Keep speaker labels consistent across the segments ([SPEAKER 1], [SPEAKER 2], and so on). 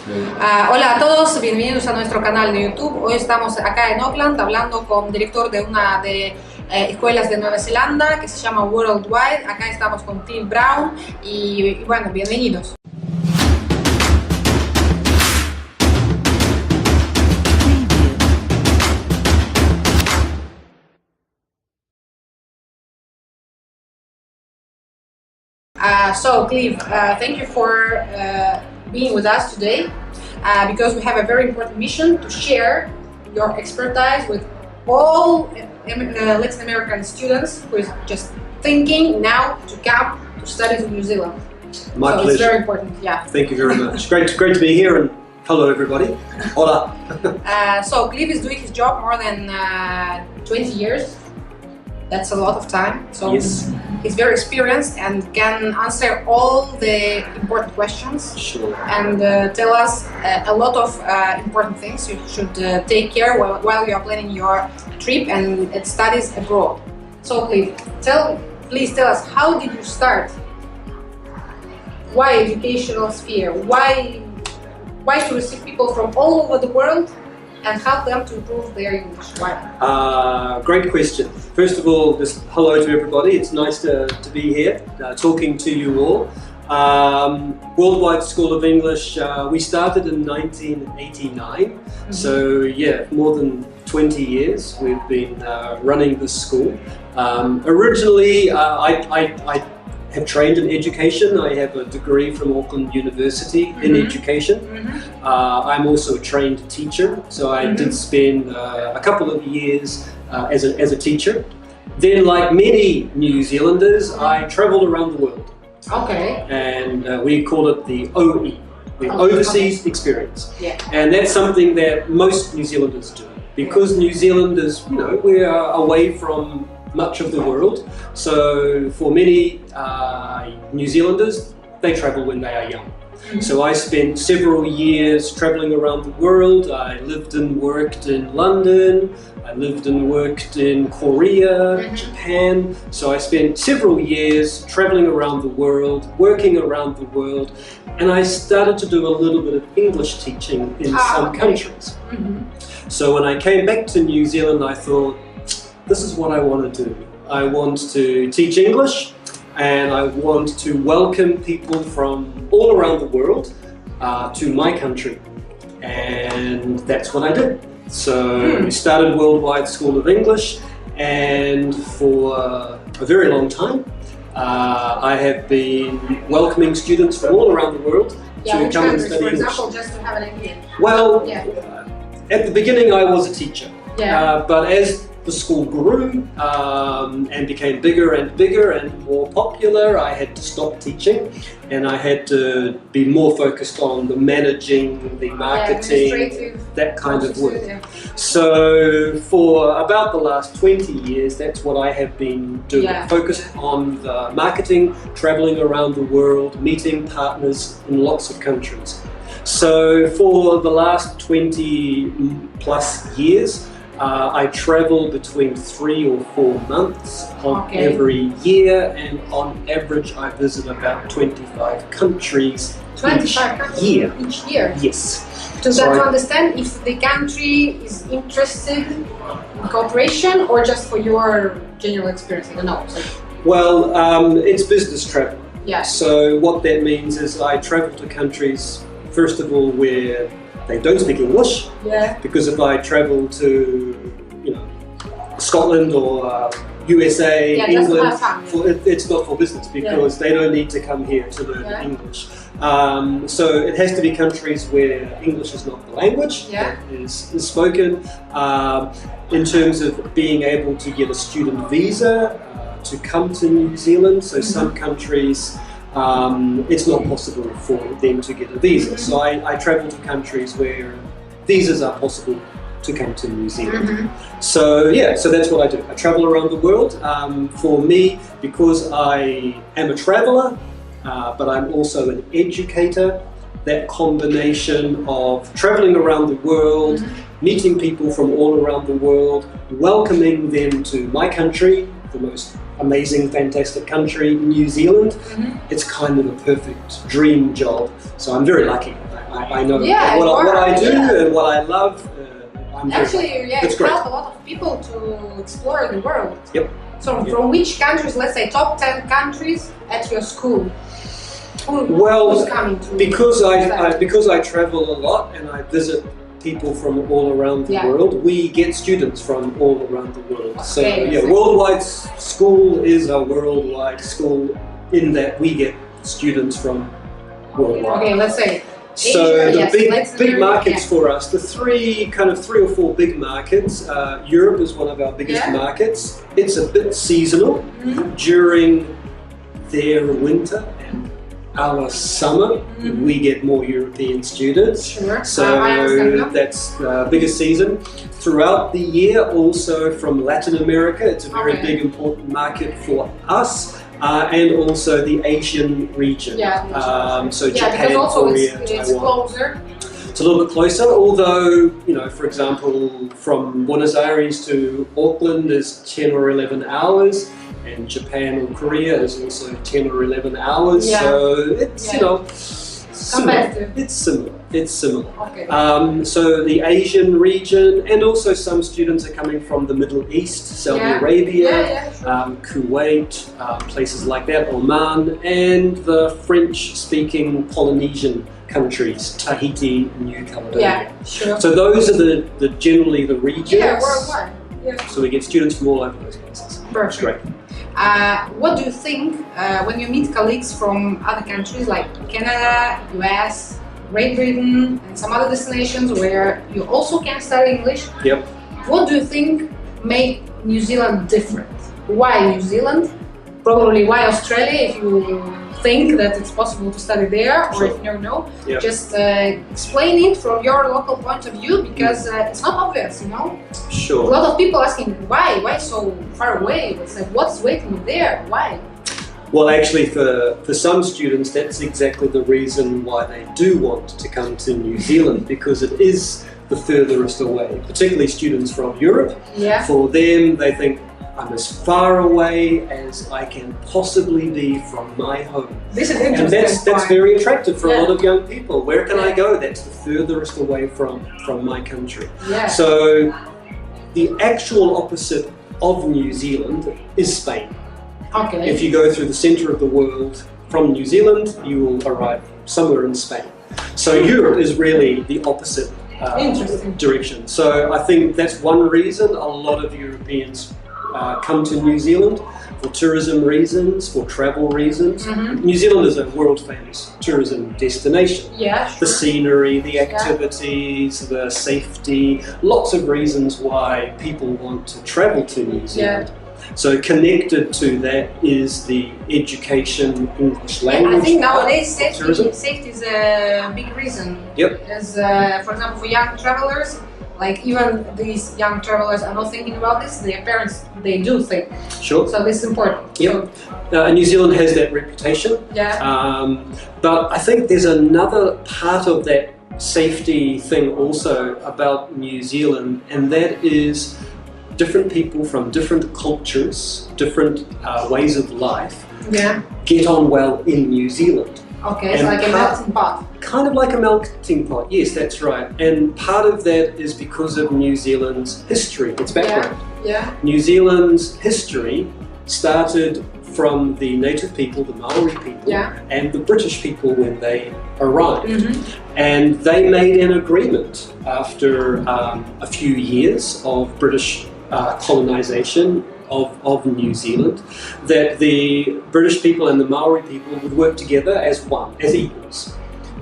[SPEAKER 1] Hola a todos, bienvenidos a nuestro canal de YouTube. Hoy estamos acá en Auckland hablando con el director de una de escuelas de Nueva Zelanda que se llama Worldwide. Acá estamos con Tim Brown y bueno, bienvenidos. So Clive, thank you for being with us today because we have a very important mission to share your expertise with all Latin American students who is just thinking now to come to study to New Zealand.
[SPEAKER 2] My pleasure.
[SPEAKER 1] It's very important, yeah.
[SPEAKER 2] Thank you very much. Great to be here, and hello everybody. Hola.
[SPEAKER 1] So Clive is doing his job more than 20 years. That's a lot of time. So
[SPEAKER 2] yes.
[SPEAKER 1] He's very experienced and can answer all the important questions.
[SPEAKER 2] Sure.
[SPEAKER 1] And tell us a lot of important things you should take care while you are planning your trip and studies abroad. So please tell us, how did you start? Why educational sphere? Why to receive people from all over the world and help them to improve their English? Why?
[SPEAKER 2] Great question. First of all, just hello to everybody. It's nice to be here, talking to you all. Worldwide School of English, we started in 1989. Mm-hmm. So yeah, more than 20 years we've been running this school. Originally, I have trained in education. I have a degree from Auckland University in education. Mm-hmm. I'm also a trained teacher, so I did spend a couple of years as a teacher. Then, like many New Zealanders, I travelled around the world.
[SPEAKER 1] Okay.
[SPEAKER 2] And we call it the OE, the Overseas Experience.
[SPEAKER 1] Yeah.
[SPEAKER 2] And that's something that most New Zealanders do. Because New Zealanders, we are away from much of the world. So for many New Zealanders, they travel when they are young. Mm-hmm. So I spent several years traveling around the world. I lived and worked in London. I lived and worked in Korea, Japan. So I spent several years traveling around the world, working around the world, and I started to do a little bit of English teaching in some countries. Mm-hmm. So when I came back to New Zealand, I thought, this is what I want to do. I want to teach English, and I want to welcome people from all around the world to my country. And that's what I did. So we started Worldwide School of English, and for a very long time I have been welcoming students from all around the world to come and study English.
[SPEAKER 1] For example, just to have an idea.
[SPEAKER 2] Well, at the beginning I was a teacher, but as the school grew and became bigger and more popular, I had to stop teaching, and I had to be more focused on the managing, the marketing, that kind of work. So for about the last 20 years, that's what I have been doing, focused on the marketing, traveling around the world, meeting partners in lots of countries. So for the last 20 plus years, I travel between 3 or 4 months every year, and on average I visit about 25 countries each year.
[SPEAKER 1] Each year?
[SPEAKER 2] Yes.
[SPEAKER 1] To understand if the country is interested in cooperation or just for your general experience, I don't know.
[SPEAKER 2] Well, it's business travel.
[SPEAKER 1] Yeah.
[SPEAKER 2] So what that means is I travel to countries, first of all, where they don't speak English, because if I travel to, Scotland or USA, England, it's not for business, because they don't need to come here to learn English. So it has to be countries where English is not the language that is spoken. In terms of being able to get a student visa to come to New Zealand, so some countries it's not possible for them to get a visa. So I travel to countries where visas are possible to come to New Zealand. So that's what I do. I travel around the world. For me, because I am a traveller, but I'm also an educator, that combination of traveling around the world, meeting people from all around the world, welcoming them to my country, the most amazing, fantastic country, New Zealand. It's kind of a perfect dream job. So I'm very lucky. I know
[SPEAKER 1] Yeah,
[SPEAKER 2] what I do
[SPEAKER 1] yeah.
[SPEAKER 2] and what I love. I'm
[SPEAKER 1] Actually, yeah,
[SPEAKER 2] It's
[SPEAKER 1] it
[SPEAKER 2] great.
[SPEAKER 1] helps a lot of people to explore the world.
[SPEAKER 2] Yep.
[SPEAKER 1] So from which countries, let's say top 10 countries at your school? Who's coming to
[SPEAKER 2] Because I travel a lot and I visit people from all around the world, we get students from all around the world. So worldwide school is a worldwide school in that we get students from worldwide.
[SPEAKER 1] Okay, let's say
[SPEAKER 2] so
[SPEAKER 1] Asia,
[SPEAKER 2] the big markets for us, the three or four big markets. Europe is one of our biggest markets. It's a bit seasonal during their winter and our summer. We get more European students.
[SPEAKER 1] Sure.
[SPEAKER 2] So that's the biggest season. Throughout the year, also from Latin America, it's a very big important market for us. And also the Asian region. So Japan, Korea,
[SPEAKER 1] it's
[SPEAKER 2] Taiwan.
[SPEAKER 1] closer.
[SPEAKER 2] It's a little bit closer, although, for example, from Buenos Aires to Auckland is 10 or 11 hours, and Japan or Korea is also 10 or 11 hours. So it's,
[SPEAKER 1] competitive.
[SPEAKER 2] It's similar.
[SPEAKER 1] Okay.
[SPEAKER 2] So the Asian region, and also some students are coming from the Middle East, Saudi Arabia, Kuwait, places like that, Oman, and the French-speaking Polynesian countries, Tahiti, New Caledonia. So those are generally the regions.
[SPEAKER 1] Yeah, worldwide.
[SPEAKER 2] So we get students from all over those places.
[SPEAKER 1] Perfect.
[SPEAKER 2] It's great.
[SPEAKER 1] What do you think when you meet colleagues from other countries like Canada, US, Great Britain, and some other destinations where you also can study English?
[SPEAKER 2] Yep.
[SPEAKER 1] What do you think make New Zealand different? Why New Zealand? Probably why Australia, if you think that it's possible to study there, or if you don't know, just explain it from your local point of view, because it's not obvious,
[SPEAKER 2] Sure.
[SPEAKER 1] A lot of people asking why so far away. It's like, what's waiting there? Why?
[SPEAKER 2] Well, actually, for some students, that's exactly the reason why they do want to come to New Zealand, because it is the furthest away, particularly students from Europe. For them, they think, I'm as far away as I can possibly be from my home.
[SPEAKER 1] This is interesting.
[SPEAKER 2] And that's very attractive for a lot of young people. Where can I go? That's the furthest away from my country. So the actual opposite of New Zealand is Spain.
[SPEAKER 1] Okay.
[SPEAKER 2] If you go through the center of the world from New Zealand, you will arrive somewhere in Spain. So Europe is really the opposite direction. So I think that's one reason a lot of Europeans come to New Zealand, for tourism reasons, for travel reasons. New Zealand is a world famous tourism destination. The scenery, the activities, the safety, lots of reasons why people want to travel to New Zealand. So connected to that is the education, English language.
[SPEAKER 1] I think nowadays safety is a big reason. As for example, for young travelers, like even these young travelers are not thinking about this, their parents, they do think.
[SPEAKER 2] Sure.
[SPEAKER 1] So this is important.
[SPEAKER 2] New Zealand has that reputation. But I think there's another part of that safety thing also about New Zealand, and that is different people from different cultures, different ways of life get on well in New Zealand.
[SPEAKER 1] Okay, it's like a melting pot.
[SPEAKER 2] Kind of like a melting pot, yes, that's right. And part of that is because of New Zealand's history, its background. New Zealand's history started from the native people, the Maori people, and the British people when they arrived. And they made an agreement after a few years of British colonisation of New Zealand, that the British people and the Maori people would work together as one, as equals,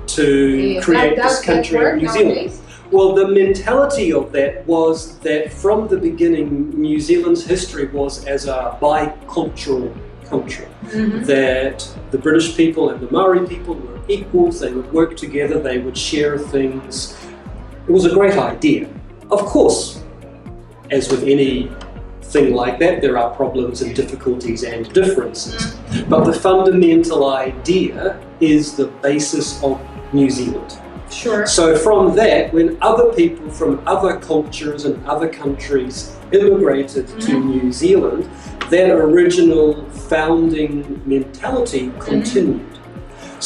[SPEAKER 2] to create this country of New Zealand. Well, the mentality of that was that from the beginning, New Zealand's history was as a bicultural country, that the British people and the Maori people were equals, they would work together, they would share things. It was a great idea. Of course, as with anything like that, there are problems and difficulties and differences. But the fundamental idea is the basis of New Zealand. So from that, when other people from other cultures and other countries immigrated to New Zealand, that original founding mentality continued.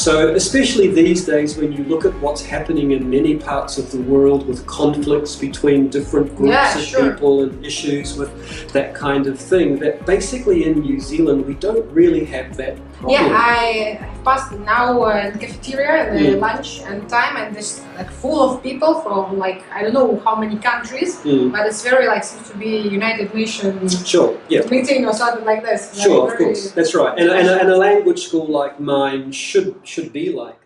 [SPEAKER 2] So especially these days when you look at what's happening in many parts of the world with conflicts between different groups of people and issues with that kind of thing, that basically in New Zealand we don't really have that problem.
[SPEAKER 1] Yeah, I passed now in the cafeteria, the lunch and time, and it's like full of people from like I don't know how many countries, but it's very like seems to be United Nations meeting or something like this.
[SPEAKER 2] Sure, of course, that's right. And a language school like mine should be like